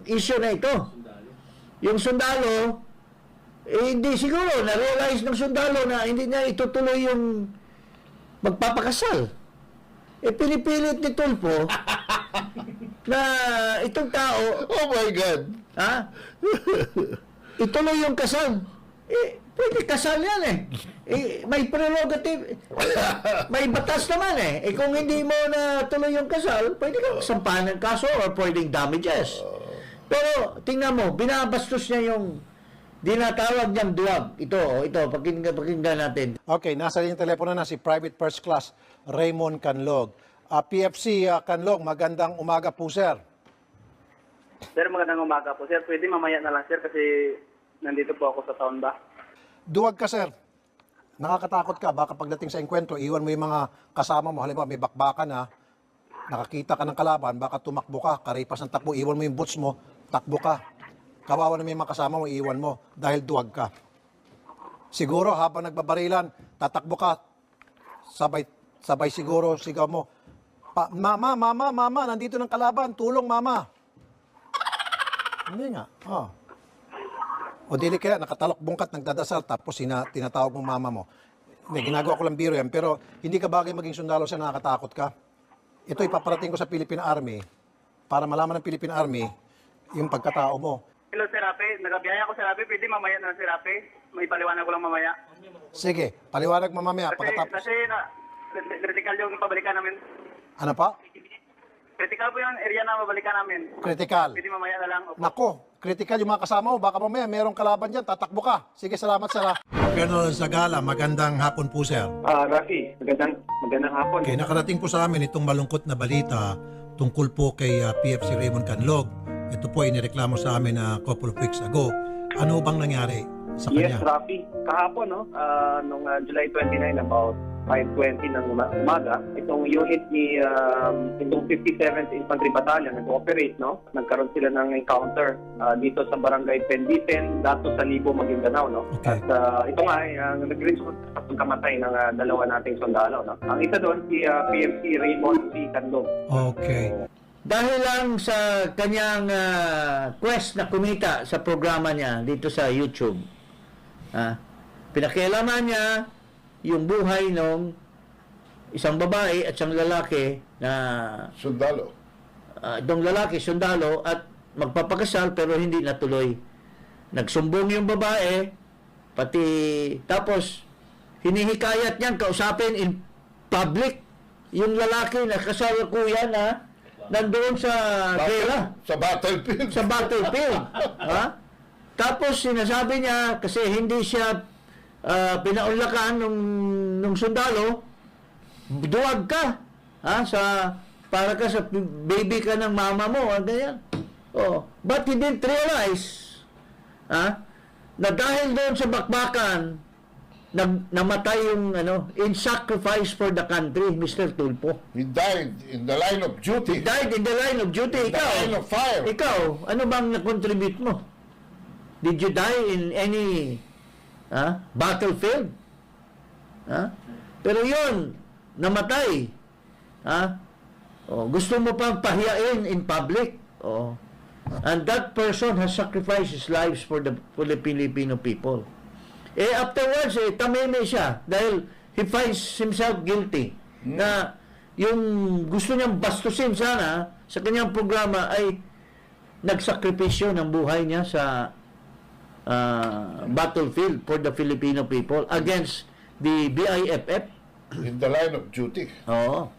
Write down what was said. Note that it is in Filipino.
issue na ito. Yung sundalo, hindi siguro na-realize ng sundalo na hindi niya itutuloy yung magpapakasal. Pinipilit ni Tulfo na itong tao, Oh my God! ituloy yung kasal. Pwede kasal yan may prerogative. May batas naman kung hindi mo na tuloy yung kasal, pwede kang sampahan ng kaso or pwedeng damages. Pero, tingnan mo, binabastos niya yung dinatawag niyang duwag. Ito, pakinggan natin. Okay, nasa yung telepono na si Private First Class Raymond Canlog. PFC Canlog, magandang umaga po, sir. Sir, magandang umaga po. Sir, pwede mamaya na lang, sir, kasi nandito po ako sa town ba. Duwag ka, sir. Nakakatakot ka. Baka pagdating sa enkwentro, iwan mo yung mga kasama mo. Halimbawa, may bakbakan na, nakakita ka ng kalaban, baka tumakbo ka, karipas ng takbo, iwan mo yung boots mo, takbo ka. Kawawa na may mga kasama mo, iwan mo, dahil duwag ka. Siguro, habang nagbabarilan, tatakbo ka, sabay siguro, sigaw mo, mama, nandito ng kalaban, tulong, mama. Hindi nga, O dili kaya, nakatalok-bungkat, nagdadasal, tapos tinatawag mo mama mo. Hindi, ginagawa ko lang biro yan, pero hindi ka bagay maging sundalo sa nakakatakot ka. Ito ipaparating ko sa Philippine Army para malaman ng Philippine Army yung pagkatao mo. Hello, Sir Rafi. Nagabiyaya ko, Sir Rafi. Pwede mamaya na, Sir Rafi. May paliwanag ko lang mamaya. Sige, paliwanag mo mamaya. Kasi critical yung pabalikan namin. Ano pa? Critical po yung area na pabalikan namin. Critical. Pwede mamaya na lang. Opo. Nako, critical yung mga kasama mo. Baka mamaya merong kalaban dyan, tatakbo ka. Sige, salamat, sir. Colonel Zagala, magandang hapon po, sir. Rafi, magandang hapon. Okay, nakarating po sa amin itong malungkot na balita tungkol po kay PFC Raymond Canlog. Ito po inireklamo sa amin a couple of weeks ago. Ano bang nangyari sa kanya? Yes, Rafi. Kahapon, nung July 29, about 5:20 ng umaga, itong unit ni itong 57th Infantry Battalion nag-operate, nagkaroon sila ng encounter dito sa Barangay Penditen, dato sa Libo, Maguindanao, Okay. At ito nga nag-result sa pagkamatay ng dalawa nating sundalo, Ang isa doon si PFC Raymond C. Canlog. Okay. Dahil lang sa kanyang quest na kumita sa programa niya dito sa YouTube, pinakialaman niya yung buhay ng isang babae at isang lalaki na Sundalo. itong lalaki, sundalo, at magpapakasal pero hindi natuloy. Nagsumbong yung babae, pati tapos hinihikayat niyan kausapin in public yung lalaki na kasalukuyan na nandoon sa gera. Sa battlefield. Sa battlefield. Tapos sinasabi niya, kasi hindi siya pinaunlakan nung sundalo, duwag ka. Para ka sa baby ka ng mama mo. Ganyan. But he didn't realize na dahil doon sa bakbakan, namatay yung in sacrifice for the country, Mr. Tulfo. He died in the line of duty. He died in the line of duty. In the line of fire. Ikaw, ano bang na-contribute mo? Did you die in any battlefield? Pero yun, namatay. Gusto mo pang pahiyain in public. And that person has sacrificed his lives for the Filipino people. Afterwards, tameme siya dahil he finds himself guilty na yung gusto niyang bastusin sana sa kanyang programa ay nagsakripisyo ng buhay niya sa battlefield for the Filipino people against the BIFF. In the line of duty. Oo.